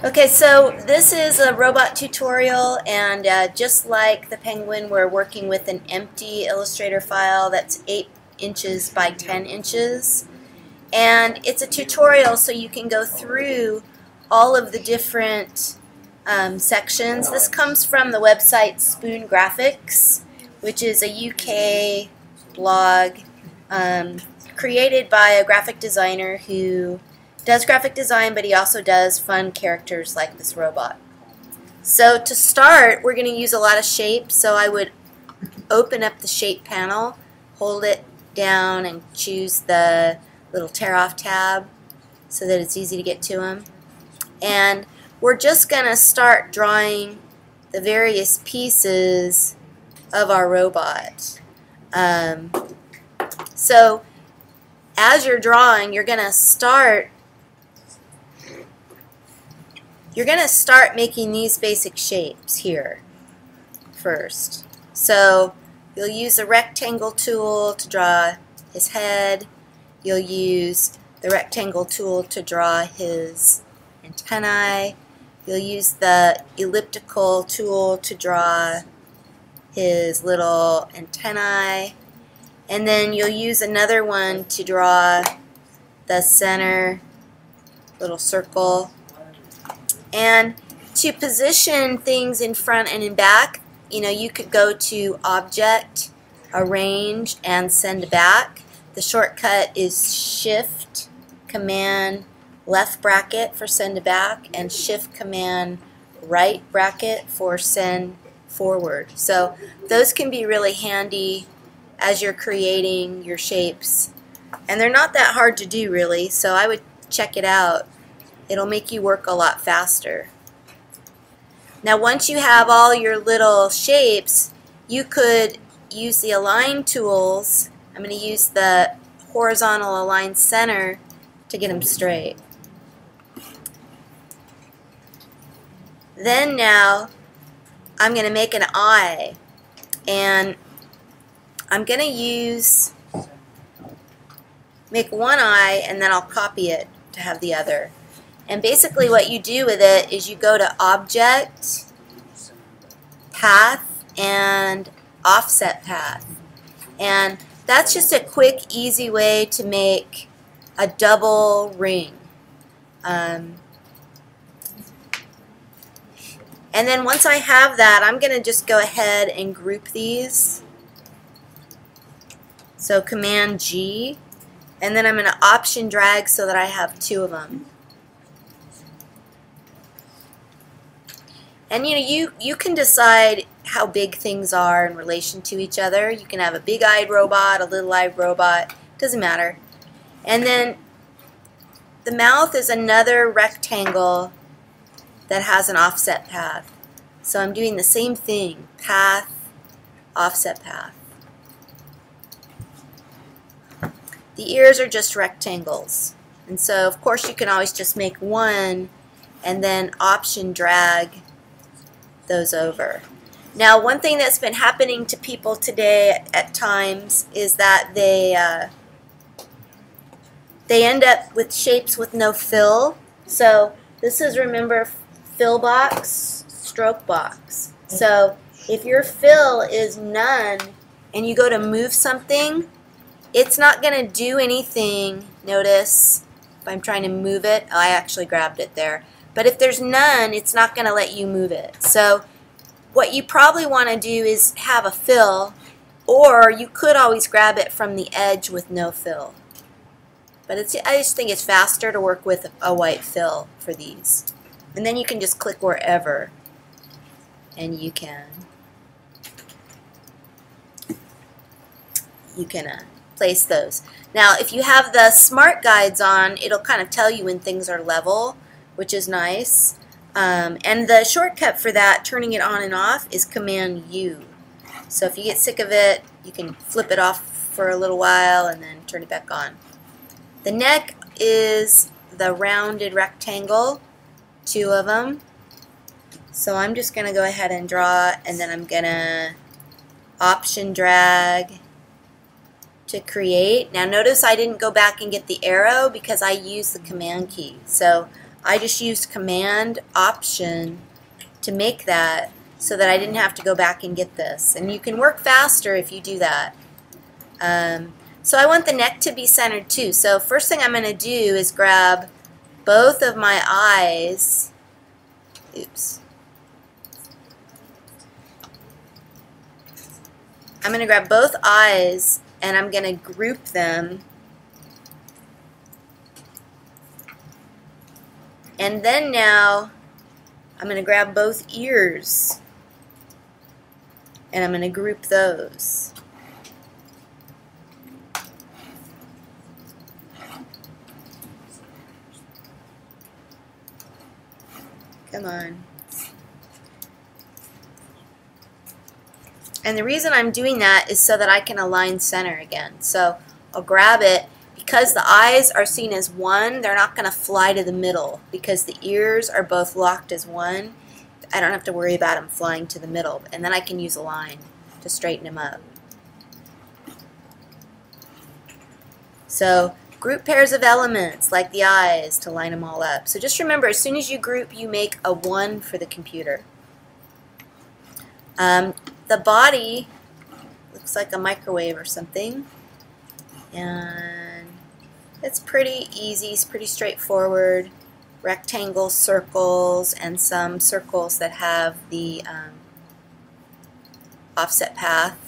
Okay, so this is a robot tutorial, and just like the Penguin, we're working with an empty Illustrator file that's 8 inches by 10 inches. And it's a tutorial, so you can go through all of the different sections. This comes from the website Spoon Graphics, which is a UK blog created by a graphic designer who does graphic design, but he also does fun characters like this robot. So to start, we're going to use a lot of shapes, so I would open up the shape panel, hold it down, and choose the little tear off tab so that it's easy to get to them. And we're just going to start drawing the various pieces of our robot. So as you're drawing, you're going to start making these basic shapes here first. So you'll use the rectangle tool to draw his head. You'll use the rectangle tool to draw his antennae. You'll use the elliptical tool to draw his little antennae. And then you'll use another one to draw the center little circle. And to position things in front and in back, you could go to Object, Arrange, and Send Back. The shortcut is Shift, Command, left bracket for send back, and Shift, Command, right bracket for send forward. So those can be really handy as you're creating your shapes. And they're not that hard to do, really, so I would check it out. It'll make you work a lot faster. Now once you have all your little shapes, you could use the Align tools. I'm going to use the horizontal align center to get them straight. Then now I'm going to make an eye, and I'm going to make one eye, and then I'll copy it to have the other. And basically what you do with it is you go to Object, Path, and Offset Path. And that's just a quick, easy way to make a double ring. And then once I have that, I'm going to just go ahead and group these. So Command G, and then I'm going to Option drag so that I have 2 of them. And you can decide how big things are in relation to each other. You can have a big-eyed robot, a little-eyed robot, doesn't matter. And then the mouth is another rectangle that has an offset path. So I'm doing the same thing, path, offset path. The ears are just rectangles. And so of course you can always just make one and then Option drag those over. Now one thing that's been happening to people today at times is that they end up with shapes with no fill. So this is, remember, fill box, stroke box. So if your fill is none and you go to move something, it's not going to do anything. Notice if I'm trying to move it, I actually grabbed it there. But if there's none, it's not going to let you move it. So what you probably want to do is have a fill, or you could always grab it from the edge with no fill. But I just think it's faster to work with a white fill for these. And then you can just click wherever, and you can place those. Now if you have the smart guides on, it'll kind of tell you when things are level, which is nice. And the shortcut for that, turning it on and off, is Command U. So if you get sick of it, you can flip it off for a little while and then turn it back on. The neck is the rounded rectangle, 2 of them. So I'm just going to go ahead and draw, and then I'm going to Option drag to create. Now notice I didn't go back and get the arrow because I used the Command key. So I just used Command Option to make that so that I didn't have to go back and get this. And you can work faster if you do that. So I want the neck to be centered too. So first thing I'm going to do is grab both of my eyes. Oops. I'm going to grab both eyes and I'm going to group them. And then now I'm going to grab both ears and I'm going to group those. Come on. And the reason I'm doing that is so that I can align center again. So I'll grab it. Because the eyes are seen as one, they're not going to fly to the middle. Because the ears are both locked as one, I don't have to worry about them flying to the middle. And then I can use a line to straighten them up. So group pairs of elements like the eyes to line them all up. So just remember, as soon as you group, you make a 1 for the computer. The body looks like a microwave or something. And it's pretty easy, it's pretty straightforward. Rectangles, circles, and some circles that have the offset path.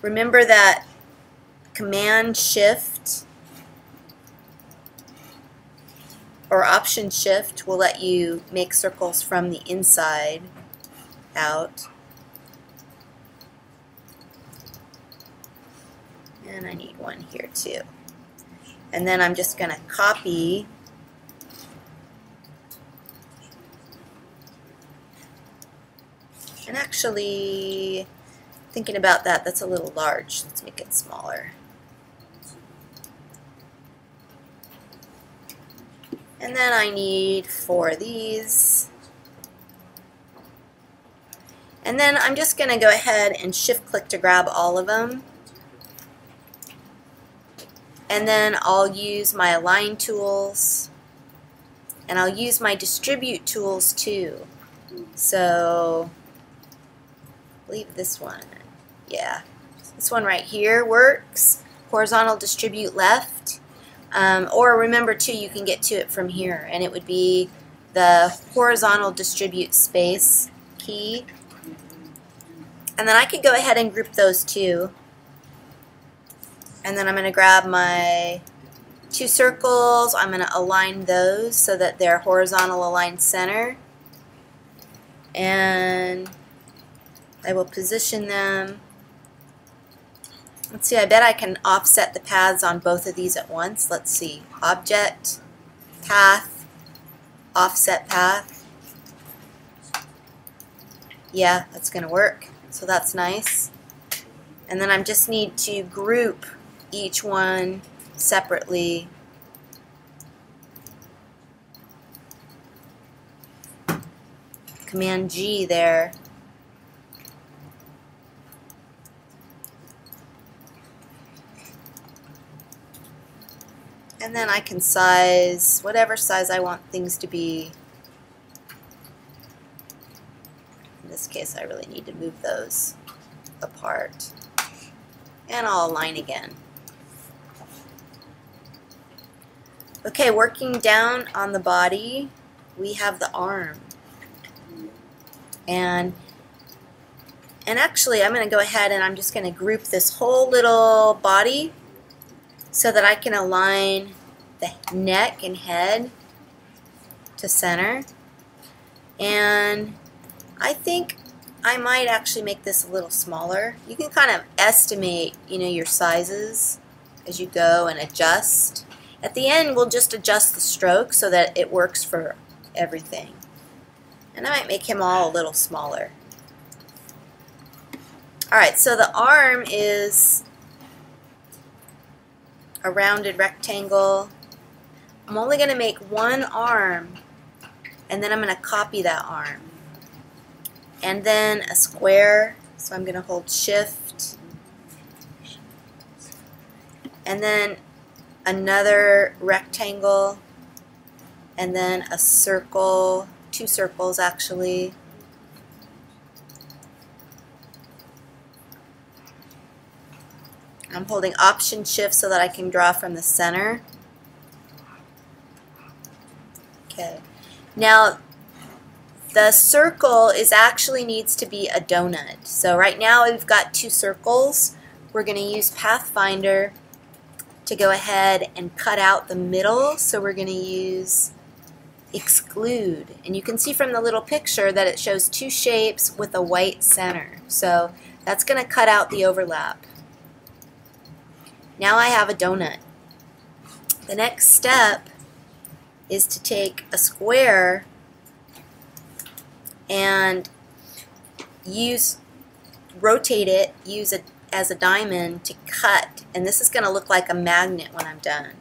Remember that Command Shift or Option Shift will let you make circles from the inside out. And I need one here too. And then I'm just going to copy and actually thinking about that, that's a little large. Let's make it smaller. And then I need 4 of these. And then I'm just going to go ahead and shift click to grab all of them. And then I'll use my align tools. And I'll use my distribute tools too. So leave this one. Yeah, this one right here works. Horizontal distribute left. Or remember too, you can get to it from here, and it would be the horizontal distribute space key. And then I could go ahead and group those two. And then I'm going to grab my 2 circles. I'm going to align those so that they're horizontal aligned center. And I will position them. Let's see, I bet I can offset the paths on both of these at once. Let's see. Object, path, offset path. Yeah, that's going to work. So that's nice. And then I just need to group each one separately. Command G there. And then I can size whatever size I want things to be. In this case, I really need to move those apart. And I'll align again. Okay, working down on the body, we have the arm. And actually, I'm going to go ahead and I'm just going to group this whole little body so that I can align the neck and head to center. And I think I might actually make this a little smaller. You can kind of estimate, your sizes as you go and adjust. At the end, we'll just adjust the stroke so that it works for everything. And I might make him all a little smaller. Alright, so the arm is a rounded rectangle. I'm only going to make one arm, and then I'm going to copy that arm. And then a square, so I'm going to hold Shift and then another rectangle, and then a circle, 2 circles actually. I'm holding Option Shift so that I can draw from the center. Okay. Now the circle actually needs to be a donut. So right now we've got 2 circles. We're going to use Pathfinder to go ahead and cut out the middle. So we're going to use Exclude. And you can see from the little picture that it shows 2 shapes with a white center. So that's going to cut out the overlap. Now I have a donut. The next step is to take a square and rotate it, use it as a diamond to cut, and this is going to look like a magnet when I'm done.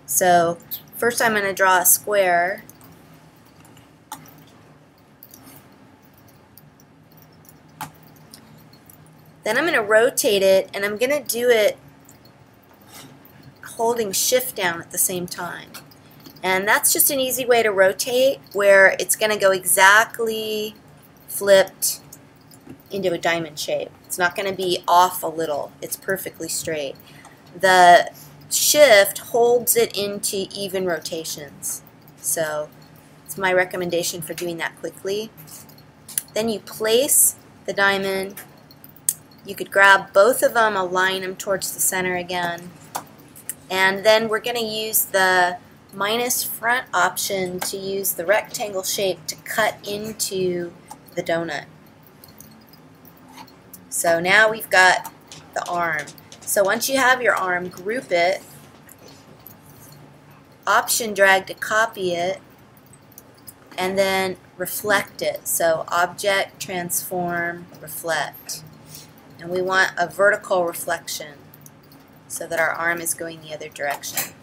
So first I'm going to draw a square, then I'm going to rotate it, and I'm going to do it holding Shift down at the same time. And that's just an easy way to rotate where it's going to go exactly flipped into a diamond shape. It's not going to be off a little. It's perfectly straight. The Shift holds it into even rotations. So it's my recommendation for doing that quickly. Then you place the diamond. You could grab both of them, align them towards the center again. And then we're going to use the minus front option to use the rectangle shape to cut into the donut. So now we've got the arm. So once you have your arm, group it, Option drag to copy it, and then reflect it. So Object, Transform, Reflect. And we want a vertical reflection so that our arm is going the other direction.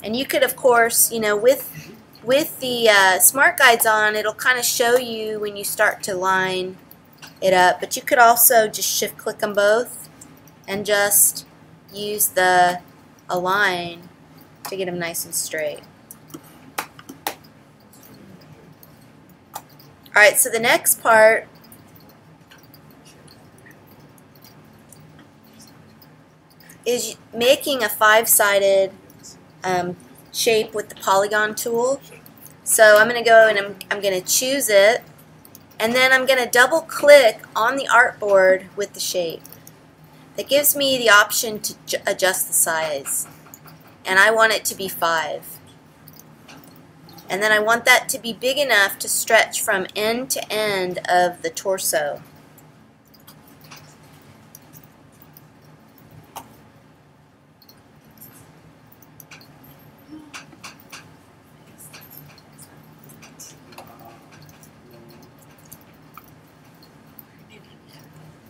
And you could, of course, you know, with the Smart Guides on, it'll kind of show you when you start to line it up. But you could also just Shift click them both and just use the Align to get them nice and straight. Alright, so the next part is making a 5-sided shape with the polygon tool. So I'm going to go and I'm going to choose it, and then I'm going to double click on the artboard with the shape. That gives me the option to adjust the size, and I want it to be 5. And then I want that to be big enough to stretch from end to end of the torso.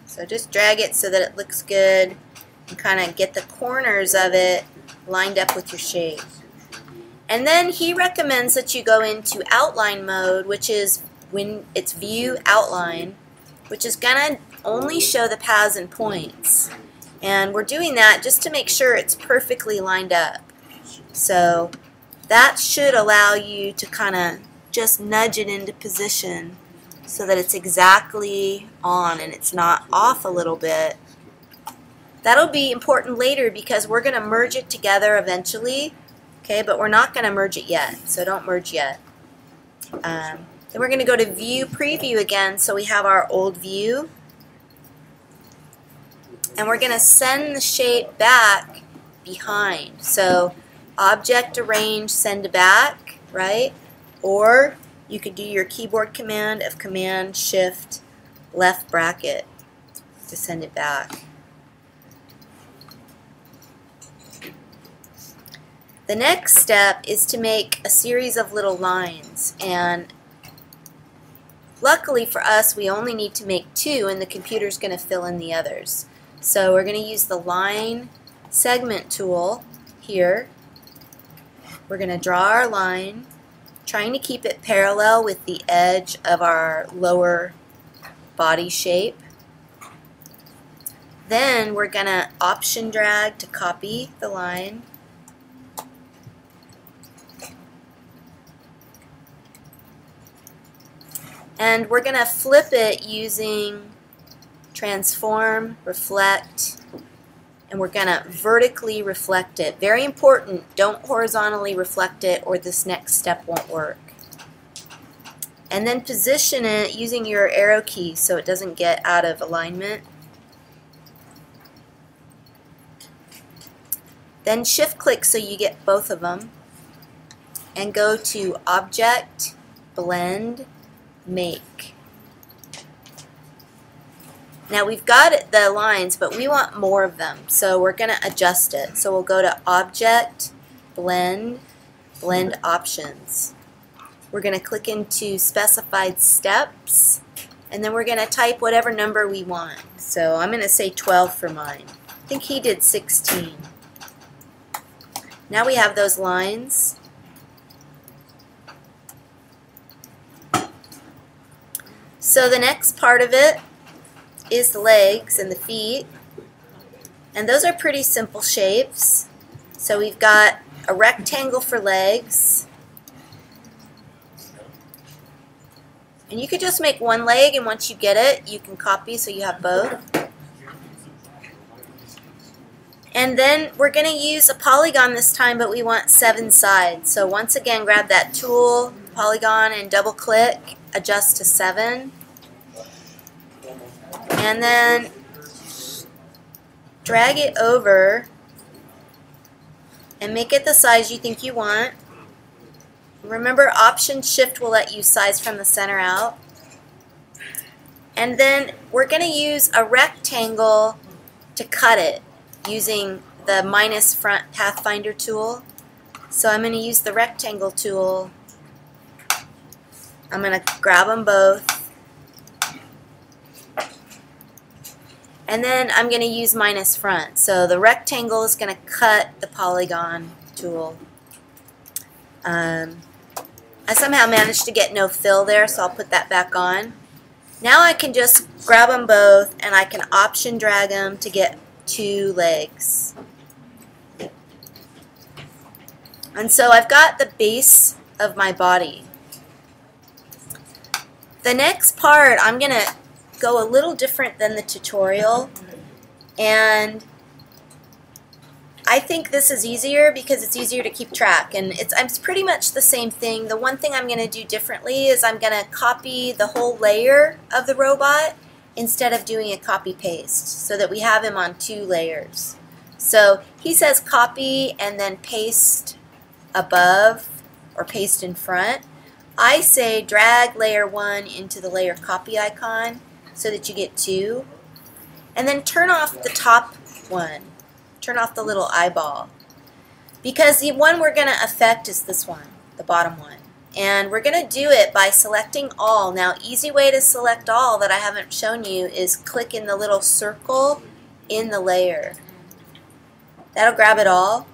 So just drag it so that it looks good and kind of get the corners of it lined up with your shape. And then he recommends that you go into outline mode, which is when it's view outline, which is going to only show the paths and points. And we're doing that just to make sure it's perfectly lined up. So that should allow you to kind of just nudge it into position so that it's exactly on and it's not off a little bit. That'll be important later because we're going to merge it together eventually, okay, but we're not going to merge it yet, so don't merge yet. Then we're going to go to View Preview again, so we have our old view, and we're going to send the shape back behind. So Object Arrange, send to back, right? Or you could do your keyboard command of Command Shift left bracket to send it back. The next step is to make a series of little lines, and luckily for us we only need to make 2 and the computer's going to fill in the others. So we're going to use the line segment tool here. We're going to draw our line, trying to keep it parallel with the edge of our lower body shape. Then we're going to option drag to copy the line. And we're going to flip it using transform, reflect, and we're going to vertically reflect it. Very important, don't horizontally reflect it or this next step won't work. And then position it using your arrow key so it doesn't get out of alignment. Then shift click so you get both of them. And go to Object, Blend, Make. Now we've got the lines, but we want more of them, so we're going to adjust it. So we'll go to Object, Blend, Blend Options. We're going to click into Specified Steps, and then we're going to type whatever number we want. So I'm going to say 12 for mine. I think he did 16. Now we have those lines. So the next part of it is the legs and the feet, and those are pretty simple shapes. So we've got a rectangle for legs, and you could just make one leg, and once you get it you can copy so you have both. And then we're going to use a polygon this time, but we want 7 sides. So once again, grab that tool, polygon, and double click, adjust to 7. And then drag it over and make it the size you think you want. Remember, Option Shift will let you size from the center out. And then we're going to use a rectangle to cut it using the minus front Pathfinder tool. So I'm going to use the rectangle tool. I'm going to grab them both. And then I'm going to use minus front. So the rectangle is going to cut the polygon tool. I somehow managed to get no fill there, so I'll put that back on. Now I can just grab them both and I can option drag them to get 2 legs. And so I've got the base of my body. The next part, I'm going to go a little different than the tutorial, and I think this is easier because it's easier to keep track, and it's pretty much the same thing. The one thing I'm going to do differently is I'm going to copy the whole layer of the robot instead of doing a copy paste so that we have him on 2 layers. So he says copy and then paste above or paste in front. I say drag layer 1 into the layer copy icon so that you get 2, and then turn off the top one. Turn off the little eyeball, because the one we're going to affect is this one, the bottom one, and we're going to do it by selecting all. Now, easy way to select all that I haven't shown you is click in the little circle in the layer. That'll grab it all,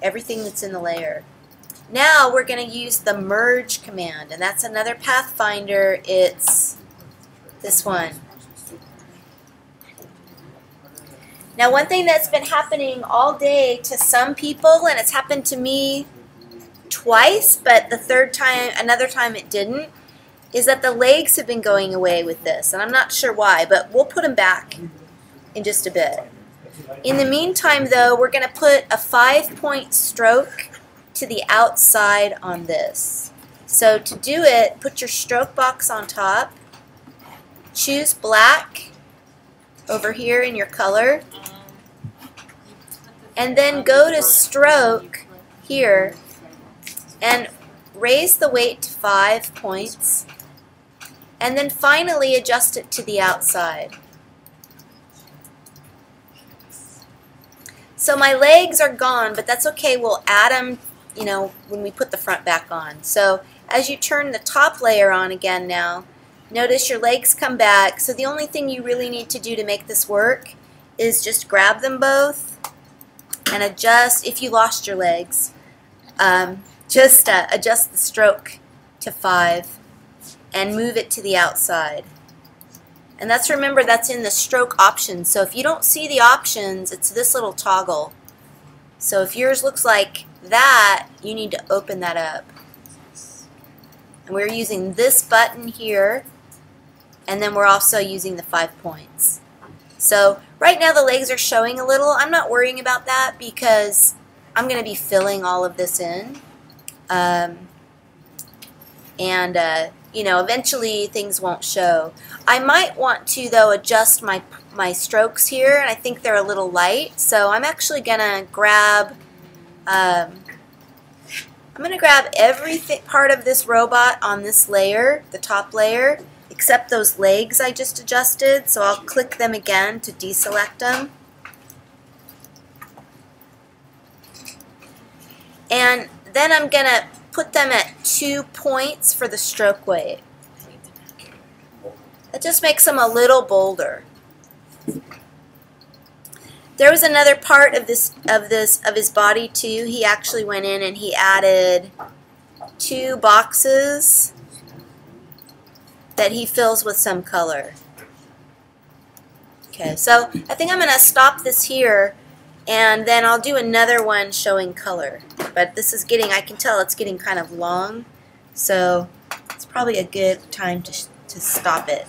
everything that's in the layer. Now we're going to use the merge command, and that's another Pathfinder. It's this one. Now, one thing that's been happening all day to some people, and it's happened to me twice, but another time it didn't, is that the legs have been going away with this, and I'm not sure why, but we'll put them back in just a bit. In the meantime, though, we're going to put a 5-point stroke to the outside on this. So to do it, put your stroke box on top, choose black over here in your color, and then go to stroke here and raise the weight to 5 points, and then finally adjust it to the outside. So my legs are gone, but that's okay. We'll add them, when we put the front back on. So as you turn the top layer on again now, notice your legs come back. So the only thing you really need to do to make this work is just grab them both and adjust. If you lost your legs, just adjust the stroke to 5 and move it to the outside. And remember, that's in the stroke options. So if you don't see the options, it's this little toggle. So if yours looks like that, you need to open that up. And we're using this button here, and then we're also using the 5 points. So right now the legs are showing a little. I'm not worrying about that because I'm going to be filling all of this in. You know, eventually things won't show. I might want to, though, adjust my strokes here, and I think they're a little light. So I'm actually going to grab every part of this robot on this layer, the top layer, except those legs I just adjusted. So I'll click them again to deselect them. And then I'm going to put them at 2 points for the stroke weight. That just makes them a little bolder. There was another part of his body too. He actually went in and he added 2 boxes that he fills with some color. Okay, so I think I'm going to stop this here, and then I'll do another one showing color. But this is getting, I can tell it's getting kind of long, so it's probably a good time to stop it.